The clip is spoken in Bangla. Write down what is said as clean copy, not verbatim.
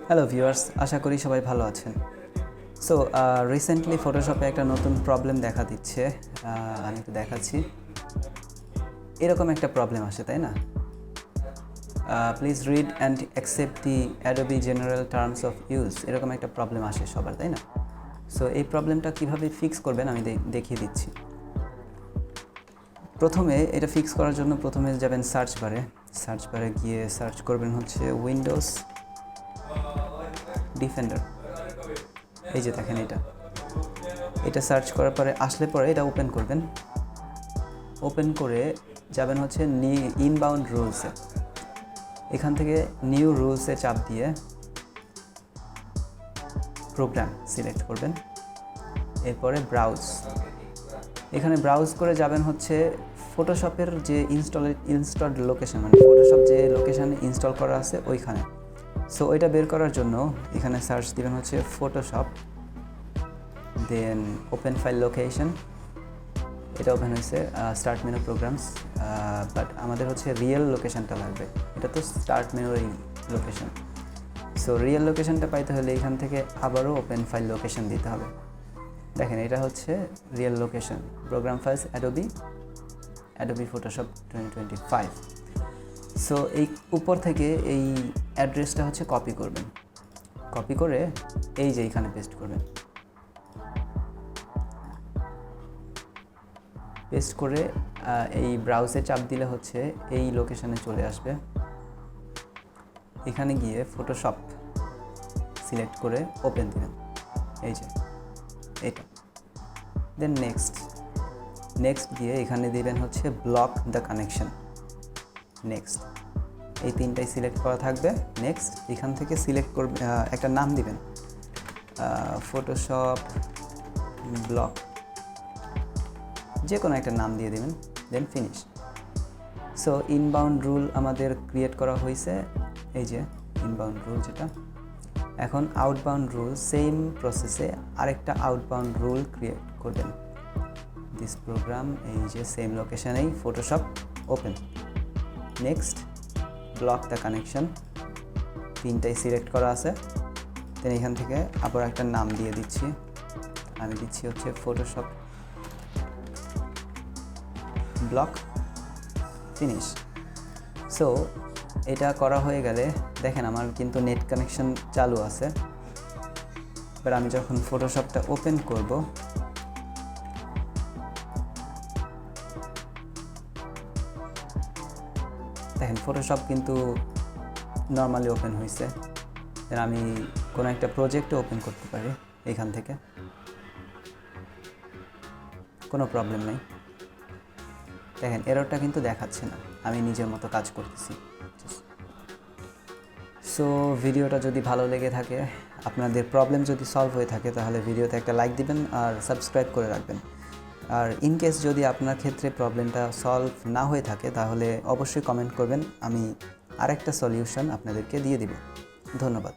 হ্যালো ভিউয়ার্স, আশা করি সবাই ভালো আছেন। সো রিসেন্টলি ফটোশপে একটা নতুন প্রবলেম দেখা দিচ্ছে। আমি একটু দেখাচ্ছি। এরকম একটা প্রবলেম আসে, তাই না? Please read and accept the Adobe general terms of use, এরকম একটা প্রবলেম আসে সবার, তাই না? সো এই প্রবলেমটা কীভাবে ফিক্স করবেন আমি দেখিয়ে দিচ্ছি। প্রথমে এটা ফিক্স করার জন্য প্রথমে যাবেন সার্চ বারে গিয়ে সার্চ করবেন হচ্ছে উইন্ডোজ ডিফেন্ডার। এই যে দেখেন, এটা সার্চ করার পরে আসলে পরে এটা ওপেন করবেন। ওপেন করে যাবেন হচ্ছে ইনবাউন্ড রুলসে। এখান থেকে নিউ রুলসে চাপ দিয়ে প্রোগ্রাম সিলেক্ট করবেন। এরপরে ব্রাউজ, এখানে ব্রাউজ করে যাবেন হচ্ছে ফটোশপের যে ইনস্টলড লোকেশন, মানে ফটোশপ যে লোকেশানে ইনস্টল করা আছে ওইখানে। সো ওইটা বের করার জন্য এখানে সার্চ দিবেন হচ্ছে Photoshop, then open file location. এটা ওপেন হয়েছে স্টার্ট মেনু প্রোগ্রামস, বাট আমাদের হচ্ছে রিয়েল লোকেশনটা লাগবে। এটা তো স্টার্ট মেনুর লোকেশন। সো রিয়েল লোকেশনটা পাইতে হলে এখান থেকে আবারও ওপেন ফাইল লোকেশন দিতে হবে। দেখেন, এটা হচ্ছে real location, program files Adobe Photoshop 2025। So এই উপর থেকে এই অ্যাড্রেসটা হচ্ছে কপি করবেন। কপি করে এই যে এখানে পেস্ট করবেন। পেস্ট করে এই ব্রাউজে চাপ দিলে হচ্ছে এই লোকেশানে চলে আসবে। এখানে গিয়ে ফটোশপ সিলেক্ট করে ওপেন দিবেন, এই যে এটা। দেন নেক্সট দিয়ে এখানে দিবেন হচ্ছে ব্লক দ্য কানেকশন। নেক্সট, এই তিনটাই সিলেক্ট করা থাকবে। নেক্সট, এখান থেকে সিলেক্ট করবে, একটা নাম দিবেন, ফটোশপ ব্লক, যে কোনো একটা নাম দিয়ে দেবেন। Then finish. So inbound rule আমাদের ক্রিয়েট করা হয়েছে, এই যে ইনবাউন্ড রুল যেটা। এখন আউটবাউন্ড রুল, সেম প্রসেসে আরেকটা আউটবাউন্ড রুল ক্রিয়েট করবেন। দিস প্রোগ্রাম, এই যে সেম লোকেশনেই Photoshop open. Next, block the connection, তিনটাই সিলেক্ট করা আছে। দেন এখান থেকে আবার একটা নাম দিয়ে দিচ্ছি, আমি দিচ্ছি হচ্ছে ফটোশপ ব্লক, ফিনিশ। সো এটা করা হয়ে গেলে দেখেন আমার কিন্তু নেট কানেকশন চালু আছে। এবার আমি যখন ফটোশপটা ওপেন করব, দেখেন ফটোশপ কিন্তু নর্মালি ওপেন হয়েছে। দেন আমি কোনো একটা প্রজেক্টও ওপেন করতে পারি এখান থেকে, কোনো প্রবলেম নেই। দেখেন এররটা কিন্তু দেখাচ্ছে না, আমি নিজের মতো কাজ করতেছি। সো ভিডিওটা যদি ভালো লেগে থাকে, আপনাদের প্রবলেম যদি সলভ হয়ে থাকে, তাহলে ভিডিওতে একটা লাইক দিবেন আর সাবস্ক্রাইব করে রাখবেন। আর ইনকেস যদি আপনার ক্ষেত্রে প্রবলেমটা সলভ না হয়ে থাকে, তাহলে অবশ্যই কমেন্ট করবেন, আমি আরেকটা সলিউশন আপনাদেরকে দিয়ে দিব। ধন্যবাদ।